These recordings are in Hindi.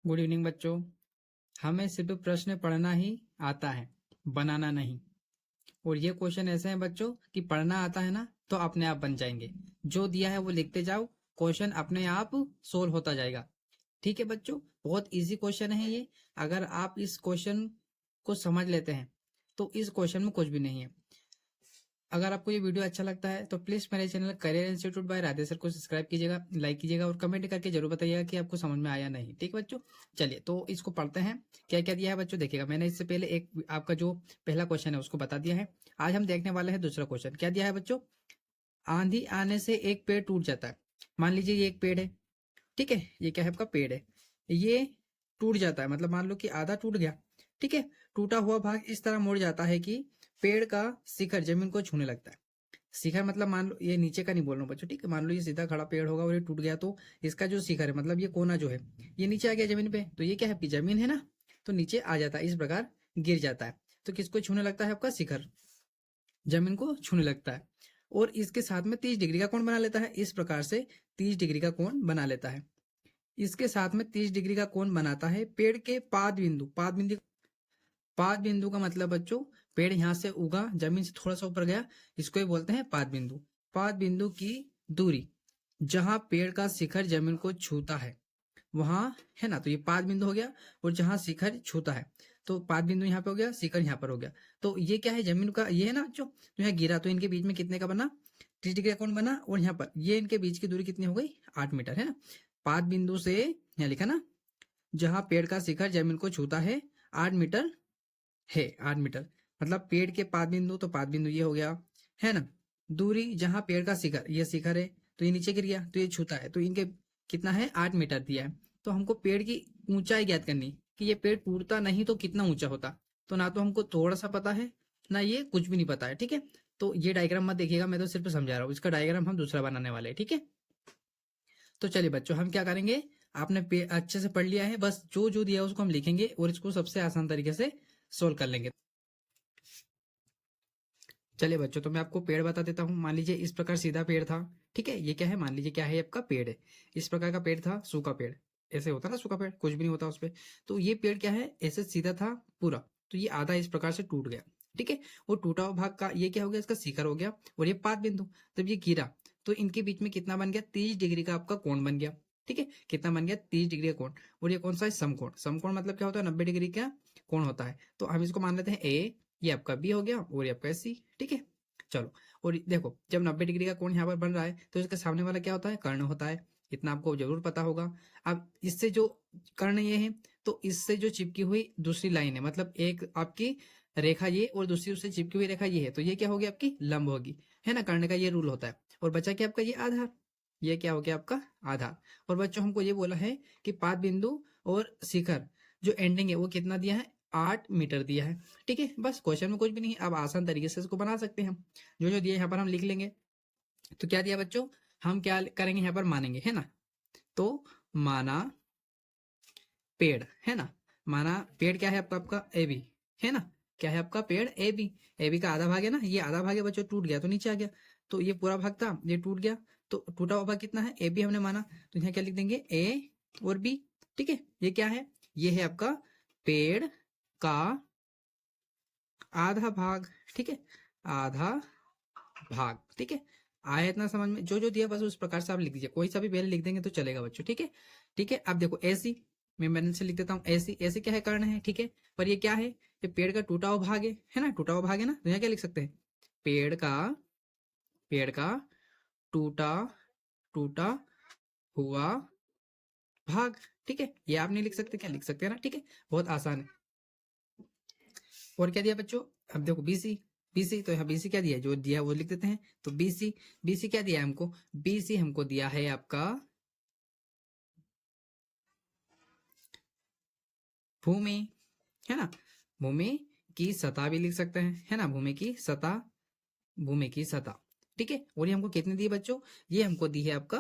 गुड इवनिंग बच्चों। हमें सिर्फ प्रश्न पढ़ना ही आता है, बनाना नहीं। और ये क्वेश्चन ऐसे हैं बच्चों कि पढ़ना आता है ना तो अपने आप बन जाएंगे। जो दिया है वो लिखते जाओ, क्वेश्चन अपने आप सोल्व होता जाएगा। ठीक है बच्चों, बहुत इजी क्वेश्चन है ये। अगर आप इस क्वेश्चन को समझ लेते हैं तो इस क्वेश्चन में कुछ भी नहीं है। अगर आपको ये वीडियो अच्छा लगता है तो प्लीज मेरे channel career institute by Radhe sir को सब्सक्राइब कीजिएगा, लाइक कीजिएगा और कमेंट करके जरूर बताइएगा कि आपको समझ में आया नहीं। ठीक है बच्चों, चलिए तो इसको पढ़ते हैं। क्या क्या दिया है बच्चों देखिएगा। मैंने इससे पहले एक आपका जो पहला क्वेश्चन है उसको बता दिया है। आज हम देखने वाले हैं दूसरा क्वेश्चन। क्या दिया है बच्चों, आंधी आने से एक पेड़ टूट जाता है। मान लीजिए ये एक पेड़ है, ठीक है, ये क्या है आपका पेड़ है, ये टूट जाता है, मतलब मान लो कि आधा टूट गया। ठीक है, टूटा हुआ भाग इस तरह मुड़ जाता है कि पेड़ का शिखर जमीन को छूने लगता है। शिखर मतलब मान लो ये नीचे का नहीं बोल रहा हूँ बच्चों, ठीक है, मान लो ये सीधा खड़ा पेड़ होगा और ये टूट गया तो इसका जो शिखर है मतलब ये कोना जो है ये नीचे आ गया जमीन पे, तो ये क्या है आपकी जमीन है ना, तो नीचे आ जाता है, इस प्रकार गिर जाता है। तो किसको छूने लगता है आपका शिखर, जमीन को छूने लगता है। और इसके साथ में 30 डिग्री का कोण बना लेता है, इस प्रकार से 30 डिग्री का कोण बना लेता है। इसके साथ में 30 डिग्री का कोण बनाता है पेड़ के पाद बिंदु का मतलब बच्चों, पेड़ यहाँ से उगा जमीन से थोड़ा सा ऊपर गया, इसको ही बोलते हैं पाद बिंदु। पाद बिंदु की दूरी जहां पेड़ का शिखर जमीन को छूता है वहां, है ना, तो ये पाद बिंदु हो गया। और जहां शिखर छूता है तो पाद बिंदु यहाँ पे हो गया, शिखर यहाँ पर हो गया। तो ये क्या है, जमीन का ये है ना जो यहाँ गिरा, तो इनके बीच में कितने का बना, 30 डिग्री का कोण बना। और यहाँ पर ये इनके बीच की दूरी कितनी हो गई, 8 मीटर, है ना। पाद बिंदु से यहाँ लिखा ना, जहां पेड़ का शिखर जमीन को छूता है 8 मीटर है, 8 मीटर। मतलब पेड़ के पाद बिंदु, तो पाद बिंदु ये हो गया, है ना। दूरी जहां पेड़ का शिखर, ये शिखर है तो ये नीचे गिर गया तो ये छूता है, तो इनके कितना है, 8 मीटर दिया है। तो हमको पेड़ की ऊंचाई ज्ञात करनी कि ये पेड़ टूटता नहीं तो कितना ऊंचा होता। तो ना तो हमको थोड़ा सा पता है ना ये कुछ भी नहीं पता है, ठीक है। तो ये डायग्राम मत देखिएगा, मैं तो सिर्फ समझा रहा हूँ, इसका डायग्राम हम दूसरा बनाने वाले हैं, ठीक है। तो चलिए बच्चों हम क्या करेंगे, आपने अच्छे से पढ़ लिया है, बस जो जो दिया है उसको हम लिखेंगे और इसको सबसे आसान तरीके से सोल्व कर लेंगे। चलिए बच्चों, तो मैं आपको पेड़ बता देता हूँ। मान लीजिए इस प्रकार सीधा पेड़ था, ठीक है, ये क्या है, मान लीजिए क्या है, आपका पेड़ है। इस प्रकार का पेड़ था, सूखा पेड़, ऐसे होता ना सूखा पेड़, कुछ भी नहीं होता उस पे। तो ये पेड़ क्या है, ऐसे सीधा था पूरा, तो ये आधा इस प्रकार से टूट गया, ठीक है। और टूटा हुआ भाग का ये क्या हो गया, इसका शिखर हो गया। और ये पाद बिंदु, जब ये गिरा तो इनके बीच में कितना बन गया, 30 डिग्री का आपका कोण बन गया, ठीक है। कितना बन गया, 30 डिग्री का कोण। और ये कौन सा है, समकोण। समकोण मतलब क्या होता है, 90 डिग्री का कोण होता है। तो हम इसको मान लेते हैं ए, ये आपका बी हो गया और ये आपका सी, ठीक है। चलो, और देखो जब 90 डिग्री का कोण यहाँ पर बन रहा है तो इसके सामने वाला क्या होता है, कर्ण होता है, इतना आपको जरूर पता होगा। अब इससे जो कर्ण ये है, तो इससे जो चिपकी हुई दूसरी लाइन है, मतलब एक आपकी रेखा ये और दूसरी उससे चिपकी हुई रेखा ये है, तो ये क्या होगी आपकी लंब होगी, है ना। कर्ण का ये रूल होता है। और बचा क्या आपका, ये आधार, ये क्या हो गया आपका आधार। और बच्चों हमको ये बोला है कि पाद बिंदु और शिखर जो एंडिंग है वो कितना दिया है, 8 मीटर दिया है, ठीक है। बस क्वेश्चन में कुछ भी नहीं है, आप आसान तरीके से इसको बना सकते हैं। हम जो जो दिया यहाँ पर हम लिख लेंगे। तो क्या दिया बच्चों, हम क्या करेंगे यहाँ पर, मानेंगे, है ना। तो माना पेड़, है ना, माना पेड़ क्या है आपका, आपका ए बी, है ना। क्या है आपका पेड़ ए बी, ए बी का आधा भाग है ना, ये आधा भाग है बच्चों, टूट गया तो नीचे आ गया। तो ये पूरा भाग था, ये टूट गया, तो टूटा हुआ भाग कितना है, ए बी हमने माना, तो यहाँ क्या लिख देंगे, ए और बी, ठीक है। ये क्या है, ये है आपका पेड़ का आधा भाग, ठीक है, आधा भाग, ठीक है। आया इतना समझ में, जो जो दिया बस उस प्रकार से आप लिख दीजिए, कोई सा भी पहले लिख देंगे तो चलेगा बच्चों, ठीक है। ठीक है, अब देखो ऐसी, मैं मैंने से लिख देता हूँ ऐसी, ऐसे क्या है, कर्ण है, ठीक है। पर ये क्या है, ये पेड़ का टूटा हुआ भाग है ना, टूटा हुआ भाग है ना, तो यहाँ क्या लिख सकते हैं, पेड़ का टूटा टूटा हुआ भाग, ठीक है। ये आप नहीं लिख सकते, क्या लिख सकते हैं ना, ठीक है, बहुत आसान है। और क्या दिया बच्चों, अब देखो बीसी, बीसी तो यहाँ बीसी क्या दिया है, जो दिया है वो लिख देते हैं। तो बीसी, बीसी क्या दिया है हमको, बीसी हमको दिया है आपका भूमि, है ना। भूमि की सतह भी लिख सकते हैं, है ना, भूमि की सतह, भूमि की सतह, ठीक है। और ये हमको कितनी दी बच्चों, ये हमको दी है आपका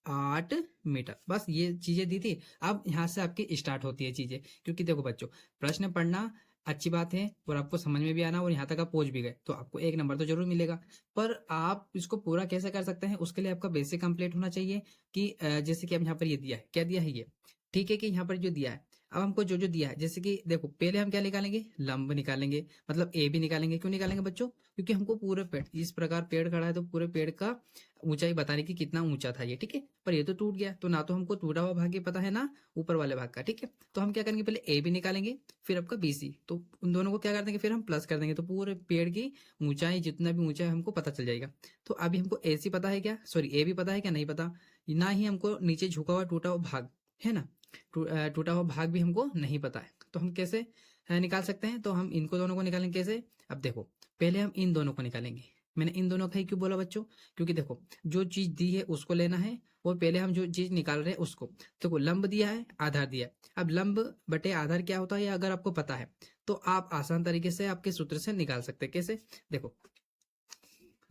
8 मीटर। बस ये चीजें दी थी। अब यहाँ से आपकी स्टार्ट होती है चीजें, क्योंकि देखो बच्चों प्रश्न पढ़ना अच्छी बात है और आपको समझ में भी आना और यहाँ तक आप पहुंच भी गए तो आपको 1 नंबर तो जरूर मिलेगा। पर आप इसको पूरा कैसे कर सकते हैं, उसके लिए आपका बेसिक कंप्लीट होना चाहिए। कि जैसे कि अब यहाँ पर ये दिया है, क्या दिया है, ये ठीक है कि यहाँ पर जो दिया है, अब हमको जो जो दिया है, जैसे कि देखो पहले हम क्या निकालेंगे, लंब निकालेंगे, मतलब ए भी निकालेंगे। क्यों निकालेंगे बच्चों? क्योंकि हमको पूरे पेड़, इस प्रकार पेड़ खड़ा है तो पूरे पेड़ का ऊंचाई बताने की कितना ऊंचा था ये, ठीक है। पर ये तो टूट गया, तो ना तो हमको टूटा हुआ भाग ही पता है ना ऊपर वाले भाग का, ठीक है। तो हम क्या करेंगे, पहले ए भी निकालेंगे, फिर आपका बीसी, तो उन दोनों को क्या कर देंगे, फिर हम प्लस कर देंगे, तो पूरे पेड़ की ऊंचाई जितना भी ऊंचा है हमको पता चल जाएगा। तो अभी हमको ए सी पता है क्या, सॉरी ए भी पता है क्या, नहीं पता। ना ही हमको नीचे झुका हुआ टूटा हुआ भाग है ना, टूटा हुआ भाग भी हमको नहीं पता है। तो हम कैसे निकाल सकते हैं, तो हम इनको दोनों को निकालेंगे कैसे। अब देखो पहले हम इन दोनों को निकालेंगे। मैंने इन दोनों का ही क्यों बोला बच्चों, क्योंकि देखो जो चीज दी है उसको लेना है, और पहले हम जो चीज निकाल रहे हैं उसको। देखो लंब दिया है, आधार दिया है। अब लंब बटे आधार क्या होता है, ये अगर आपको पता है तो आप आसान तरीके से आपके सूत्र से निकाल सकते हैं। कैसे, देखो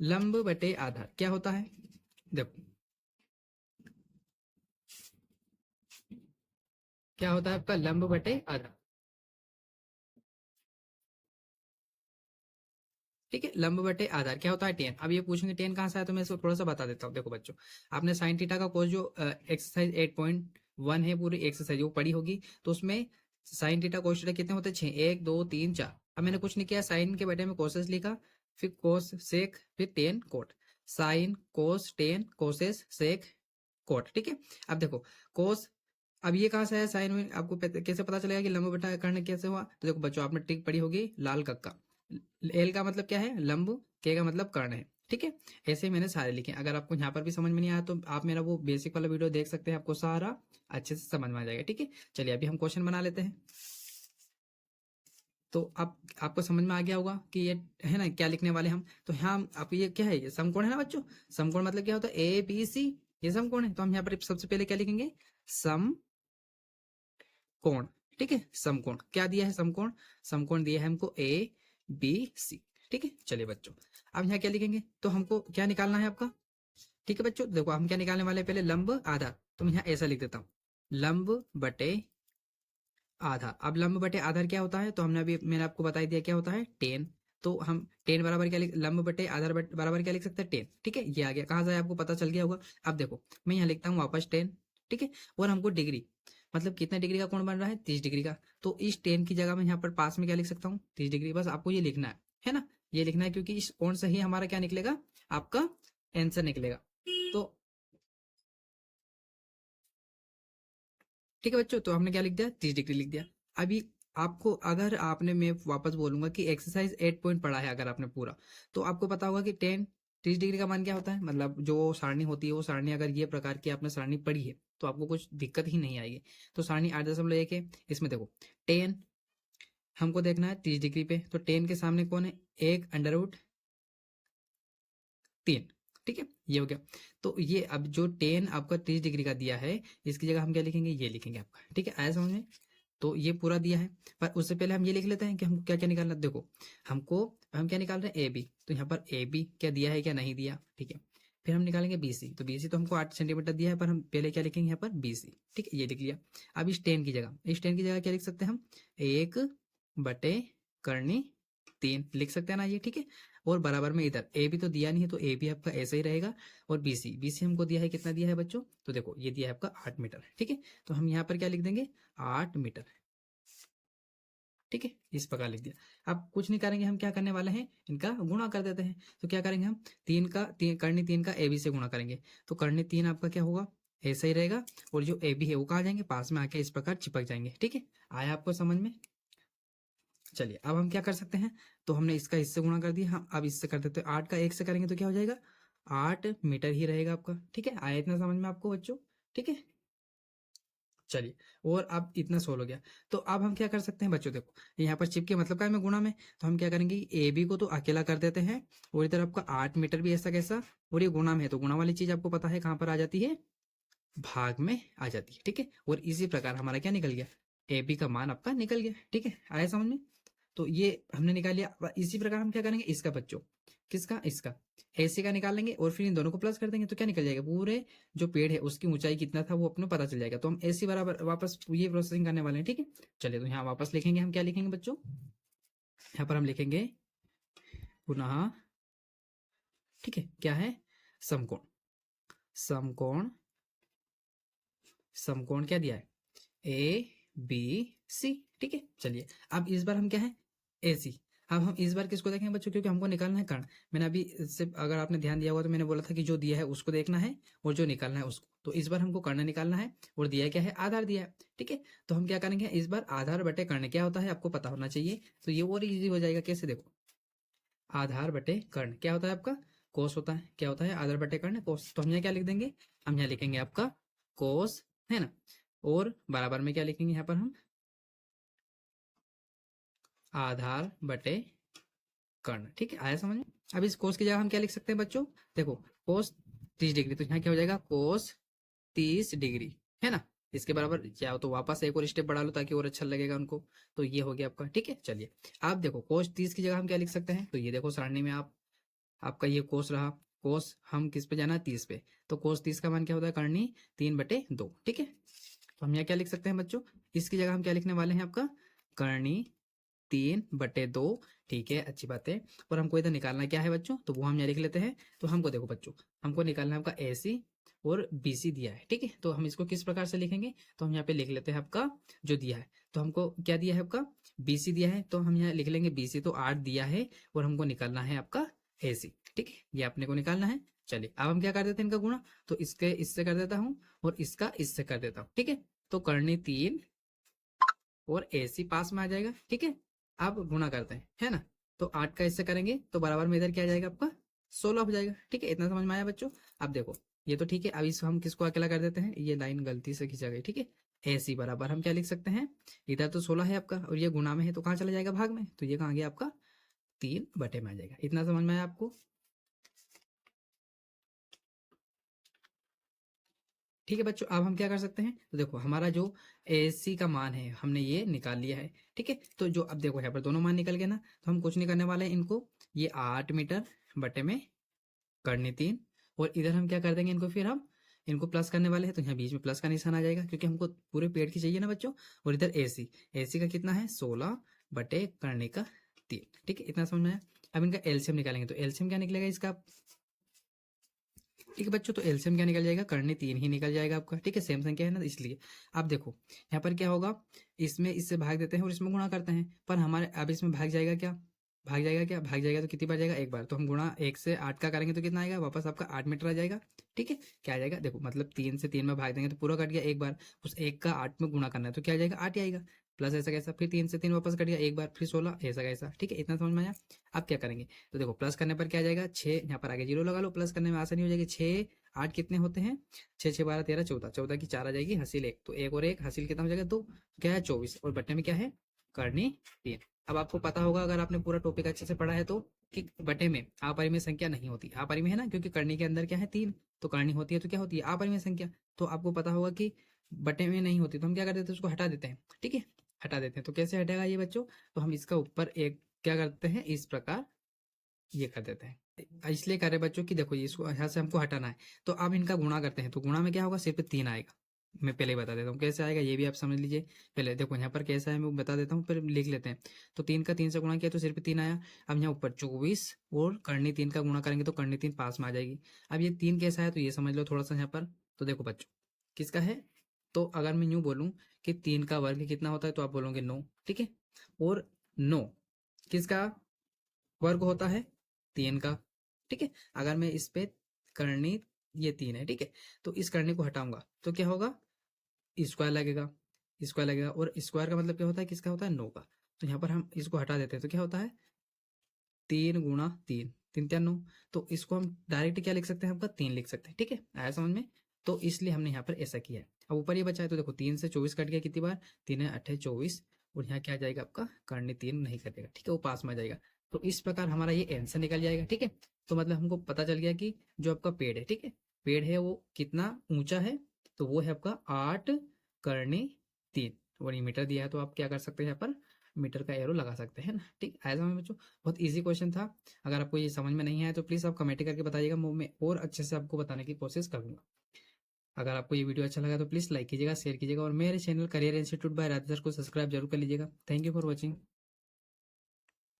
लंब बटे आधार क्या होता है, देखो क्या होता है आपका लंब बटे आधार, ठीक है। लंब बटे आधार क्या होता है, टेन। अब ये पूछेंगे टेन कहाँ से आया, तो मैं इसको थोड़ा सा बता देता हूँ। देखो बच्चों, आपने साइन थीटा का कोर्स जो एक्सरसाइज 8.1 है, पूरी एक्सरसाइज वो पढ़ी होगी। तो उसमें साइन थीटा कोस थीटा कितने होते हैं, 6, 1 2 3 4। अब मैंने कुछ नहीं किया, साइन के बटे में कोसेस लिखा, फिर कोस सेक, फिर tan cot, sine cos tan cosec sec cot, ठीक है। अब देखो कोस, अब ये कहाँ से आया साइन में, आपको कैसे पता चलेगा कि लंब बटा कर्ण कैसे हुआ। तो देखो बच्चों, आपने ट्रिक पढ़ी होगी लाल कक्का। एल का मतलब क्या है, लंब, के का मतलब कर्ण है, ठीक है। ऐसे ही मैंने सारे लिखे। अगर आपको यहाँ पर भी समझ में नहीं आया तो आप मेरा वो बेसिक वाला वीडियो देख सकते हैं, आपको सारा अच्छे से समझ में आ जाएगा, ठीक है। चलिए अभी हम क्वेश्चन बना लेते हैं। तो आप आपको समझ में आ गया होगा कि ये है ना क्या लिखने वाले हम। तो यहाँ आप ये क्या है, ये समकोण है ना बच्चों। समकोण मतलब क्या होता है, ए बी सी, ये समकोण है। तो हम यहाँ पर सबसे पहले क्या लिखेंगे, सम कोण, ठीक है। समकोण क्या दिया है, समकोण, समकोण दिया है हमको ए बी सी, ठीक है। चलिए बच्चों, अब यहाँ क्या लिखेंगे, तो हमको क्या निकालना है आपका, ठीक है बच्चों। देखो हम क्या निकालने वाले हैं, पहले लंब आधार, तो मैं यहाँ ऐसा लिख देता हूँ, लंब बटे आधार। अब लंब बटे आधार क्या होता है, तो हमने अभी मैंने आपको बता ही दिया क्या होता है, टेन। तो हम टेन बराबर क्या लिख, लंब बटे आधार बराबर क्या लिख सकते हैं, टेन, ठीक है। ये आ गया, कहाँ से आया आपको पता चल गया होगा। अब देखो मैं यहाँ लिखता हूँ वापस टेन, ठीक है। और हमको डिग्री, मतलब कितने डिग्री का कोण बन रहा है, 30 डिग्री का। तो इस टेन की जगह मैं यहाँ पर पास में क्या लिख सकता हूँ, 30 डिग्री। बस आपको ये लिखना है ना, ये लिखना है, क्योंकि इस कोण से ही हमारा क्या निकलेगा, आपका आंसर निकलेगा। तो ठीक है बच्चों, तो हमने क्या लिख दिया, 30 डिग्री लिख दिया। अभी आपको, अगर आपने, मैं वापस बोलूंगा कि एक्सरसाइज 8 पॉइंट पढ़ा है अगर आपने पूरा, तो आपको पता होगा कि 30 डिग्री का मान क्या होता है, मतलब जो सारणी होती है वो सारणी, अगर ये प्रकार की आपने सारणी पढ़ी है तो आपको कुछ दिक्कत ही नहीं आएगी। तो सारणी 8.1 है, इसमें देखो टेन हमको देखना है 30 डिग्री पे, तो टेन के सामने कौन है, एक √3, ठीक है। ये हो गया। तो ये अब जो टेन आपका 30 डिग्री का दिया है, इसकी जगह हम क्या लिखेंगे, ये लिखेंगे आपका, ठीक है। आया समझ में। तो ये पूरा दिया है, पर उससे पहले हम ये लिख लेते हैं कि हमको क्या क्या निकालना है। देखो हमको, हम क्या निकाल रहे हैं, ए बी, तो यहाँ पर ए बी क्या दिया है क्या नहीं दिया, ठीक है। फिर हम निकालेंगे बी सी, तो बी सी तो हमको 8 सेंटीमीटर दिया है, पर हम पहले क्या लिखेंगे यहाँ पर, बी सी, ठीक है। ये लिख लिया। अब इस टेन की जगह, इस टेन की जगह क्या लिख सकते हैं हम, 1/3 लिख सकते हैं ना ये, ठीक है। और बराबर में इधर ए बी तो दिया नहीं है, तो ए बी आपका ऐसा ही रहेगा। और बी सी हमको दिया है, कितना दिया है बच्चों, तो देखो ये दिया है आपका 8 मीटर, ठीक है। तो हम यहाँ पर क्या लिख देंगे, 8 मीटर, ठीक है। इस प्रकार लिख दिया। अब कुछ नहीं करेंगे, हम क्या करने वाले हैं, इनका गुणा कर देते हैं। तो क्या करेंगे हम, करनी तीन का ए बी से गुणा करेंगे। तो करनी तीन आपका क्या होगा, ऐसा ही रहेगा। और जो ए बी है वो कहाँ जाएंगे, पास में आके इस प्रकार चिपक जाएंगे, ठीक है। आया आपको समझ में। चलिए अब हम क्या कर सकते हैं, तो हमने इसका इससे गुणा कर दिया, हम अब इससे कर देते हैं, 8 का 1 से करेंगे तो क्या हो जाएगा, 8 मीटर ही रहेगा आपका, ठीक है। आया इतना समझ में आपको बच्चों, ठीक है। चलिए, और अब इतना सोल्व हो गया। तो अब हम क्या कर सकते हैं बच्चों, देखो यहाँ पर चिपके मतलब क्या है, मैं गुणा में, तो हम क्या करेंगे, ए बी को तो अकेला कर देते हैं, और इधर आपका 8 मीटर भी ऐसा कैसा, और ये गुणा में है, तो गुणा वाली चीज आपको पता है कहाँ पर आ जाती है, भाग में आ जाती है, ठीक है। और इसी प्रकार हमारा क्या निकल गया, ए बी का मान आपका निकल गया, ठीक है। आया समझ में। तो ये हमने निकाल लिया। अब इसी प्रकार हम क्या करेंगे, इसका बच्चों, किसका, इसका एसी का निकाल लेंगे, और फिर इन दोनों को प्लस कर देंगे, तो क्या निकल जाएगा, पूरे जो पेड़ है उसकी ऊंचाई कितना था वो अपने पता चल जाएगा। तो हम एसी बराबर वापस ये प्रोसेसिंग करने वाले हैं, ठीक है। चलिए तो यहाँ वापस लिखेंगे, हम क्या लिखेंगे बच्चों, यहाँ पर हम लिखेंगे पुनः, ठीक है। क्या है, समकोण, समकोण, समकोण क्या दिया है, ए बी सी, ठीक है। चलिए अब इस बार हम क्या है, ए सी। अब हम इस बार किसको देखेंगे बच्चों, क्योंकि हमको निकालना है कर्ण। मैंने अभी इससे अगर आपने ध्यान दिया होगा तो मैंने बोला था कि जो दिया है उसको देखना है और जो निकालना है उसको। तो इस बार हमको कर्ण निकालना है और दिया क्या है, आधार दिया है, ठीक है। तो हम क्या करेंगे, इस बार आधार बटे कर्ण क्या होता है आपको पता होना चाहिए। तो ये और इजी हो जाएगा। कैसे, देखो आधार बटे कर्ण क्या होता है आपका, कोस होता है। क्या होता है, आधार बटे कर्ण कोस। तो हम यहाँ क्या लिख देंगे, हम यहाँ लिखेंगे आपका कोस, है ना। और बराबर में क्या लिखेंगे यहाँ पर हम, आधार बटे कर्ण, ठीक है। आया समझ में। अब इस कोस की जगह हम क्या लिख सकते हैं बच्चों, देखो कोस 30 डिग्री, तो यहाँ क्या हो जाएगा कोस 30 डिग्री, है ना। इसके बराबर चाहो तो वापस एक और स्टेप बढ़ा लो ताकि और अच्छा लगेगा उनको। तो ये हो गया आपका, ठीक है। चलिए आप देखो कोस 30 की जगह हम क्या लिख सकते हैं, तो ये देखो सारणी में आप आपका ये कोस रहा। कोस हम किस पे जाना है, 30 पे। तो कोस 30 का मान क्या होता है, करनी 3/2, ठीक है। तो हम यहाँ क्या लिख सकते हैं बच्चों, इसकी जगह हम क्या लिखने वाले हैं, आपका करनी 3/2, ठीक है, अच्छी बात है। और हमको इधर निकालना क्या है बच्चों, तो वो हम यहाँ लिख लेते हैं। तो हमको देखो बच्चों, हमको निकालना है आपका AC और BC दिया है, ठीक है। तो हम इसको किस प्रकार से लिखेंगे, तो हम यहाँ पे लिख लेते हैं आपका जो दिया है। तो हमको क्या दिया है आपका, BC दिया है, तो हम यहाँ लिख लेंगे BC, तो 8 दिया है और हमको निकालना है आपका AC, ठीक है। ये अपने को निकालना है। चलिए अब हम क्या कर देते हैं, इनका गुणा। तो इसके इससे कर देता हूँ और इसका इससे कर देता हूँ, ठीक है। तो करनी 3 और AC पास में आ जाएगा, ठीक है। अब गुणा करते हैं, है ना। तो 8 का इससे करेंगे तो बराबर में इधर क्या आ जाएगा आपका 16 हो जाएगा, ठीक है। इतना समझ में आया बच्चों। अब देखो ये तो ठीक है। अब इस हम किसको अकेला कर देते हैं, ये लाइन गलती से खींचा गई, ठीक है। AC बराबर हम क्या लिख सकते हैं, इधर तो 16 है आपका और ये गुणा में है, तो कहाँ चला जाएगा, भाग में। तो ये कहाँ गया आपका 3/2 में आ जाएगा। इतना समझ में आया आपको, ठीक है बच्चों। अब हम क्या कर सकते हैं, तो देखो हमारा जो AC का मान है हमने ये निकाल लिया है, ठीक है। तो जो अब देखो यहाँ पर दोनों मान निकल गए ना, तो हम कुछ नहीं करने वाले हैं इनको। ये 8 मीटर बटे में करनी 3, और इधर हम क्या कर देंगे इनको, फिर हम इनको प्लस करने वाले हैं। तो यहाँ बीच में प्लस का निशान आ जाएगा क्योंकि हमको पूरे पेड़ की चाहिए ना बच्चों। और इधर AC का कितना है, 16/3, ठीक है। इतना समझ में आया। अब इनका एलसीएम निकालेंगे, तो एलसीएम क्या निकलेगा इसका, ठीक है बच्चों। तो एलसीएम क्या निकल जाएगा, करनी 3 ही निकल जाएगा आपका, ठीक है। सेम संख्या है ना, इसलिए अब देखो यहाँ पर क्या होगा, इसमें इससे भाग देते हैं और इसमें गुणा करते हैं। पर हमारे अब इसमें भाग जाएगा क्या, भाग जाएगा क्या, भाग जाएगा तो कितनी बार जाएगा, एक बार। तो हम गुणा 1 से 8 का करेंगे तो कितना आएगा, वापस आपका 8 मीटर आ जाएगा, ठीक है। क्या आ जाएगा, देखो मतलब 3 से 3 में भाग देंगे तो पूरा कट गया, एक बार उस 1 का 8 में गुणा करना है तो क्या आ जाएगा, 8 ही आएगा। प्लस ऐसा कैसा, फिर 3 से 3 वापस कट गया, एक बार फिर 16, ऐसा कैसा, ठीक है। इतना समझ में आया। अब क्या करेंगे, तो देखो प्लस करने पर क्या आ जाएगा, 6, यहाँ पर आगे 0 लगा लो, प्लस करने में आसानी हो जाएगी। 6 8 कितने होते हैं, 6 6 12 13 14, 14 की 4 आ जाएगी, हासिल 1, तो 1 और 1 हासिल कितना हो जाएगा 2, क्या है 24, और बट्टे में क्या है, करनी 3। अब आपको पता होगा अगर आपने पूरा टॉपिक अच्छे से पढ़ा है तो, कि बटे में अपरिमेय संख्या नहीं होती। अपरिमेय है ना, क्योंकि करनी के अंदर क्या है 3, तो करनी होती है तो क्या होती है, अपरिमेय संख्या। तो आपको पता होगा कि बटे में नहीं होती, तो हम क्या कर देते हैं, उसको हटा देते हैं, ठीक है। हटा देते हैं, तो कैसे हटेगा ये बच्चों, तो हम इसका ऊपर एक क्या करते हैं, इस प्रकार ये कर देते हैं। इसलिए कर रहे बच्चों कि देखो ये इसको यहाँ से हमको हटाना है। तो अब इनका गुणा करते हैं, तो गुणा में क्या होगा, सिर्फ 3 आएगा। मैं पहले ही बता देता हूँ कैसे आएगा, ये भी आप समझ लीजिए। पहले देखो यहाँ पर कैसा है मैं बता देता हूँ, फिर लिख लेते हैं। तो 3 का 3 से गुणा किया तो सिर्फ 3 आया। अब यहाँ ऊपर 24 और करनी 3 का गुणा करेंगे तो करनी 3 पास में आ जाएगी। अब ये 3 कैसा है, तो ये समझ लो थोड़ा सा यहाँ पर। तो देखो बच्चों किसका है, तो अगर मैं यूं बोलूं कि 3 का वर्ग कितना होता है, तो आप बोलोगे 9, ठीक है। और 9 किसका वर्ग होता है, 3 का, ठीक है। अगर मैं इस पे करनी ये 3 है, ठीक है। तो इस करनी को हटाऊंगा तो क्या होगा, स्क्वायर लगेगा, स्क्वायर लगेगा। और स्क्वायर का मतलब क्या होता है, किसका होता है, 9 का। तो यहाँ पर हम इसको हटा देते हैं तो क्या होता है, 3 × 3, 3 × 9। तो इसको हम डायरेक्ट क्या लिख सकते हैं, आपका 3 लिख सकते हैं, ठीक है। आया समझ में। तो इसलिए हमने यहाँ पर ऐसा किया है। अब ऊपर ये बचा है, तो देखो 3 से 24 कट गया, कितनी बार, 3 है 8 है 24, और यहाँ क्या आ जाएगा आपका, करनी 3 नहीं कटेगा, ठीक है, वो पास में आ जाएगा। तो इस प्रकार हमारा ये आंसर निकल जाएगा, ठीक है। तो मतलब हमको पता चल गया कि जो आपका पेड़ है, ठीक है, पेड़ है वो कितना ऊंचा है, तो वो है आपका 8 × 3, और ये मीटर दिया है, तो आप क्या कर सकते हैं, यहाँ पर मीटर का एरो लगा सकते हैं ना, ठीक। ऐसा में बच्चों बहुत इजी क्वेश्चन था। अगर आपको ये समझ में नहीं आया तो प्लीज़ आप कमेंट करके बताइएगा, मैं और अच्छे से आपको बताने की कोशिश करूंगा। अगर आपको ये वीडियो अच्छा लगा तो प्लीज़ लाइक कीजिएगा, शेयर कीजिएगा, और मेरे चैनल करियर इंस्टीट्यूट बाय राधेसर को सब्सक्राइब जरूर कर लीजिएगा। Thank you for watching.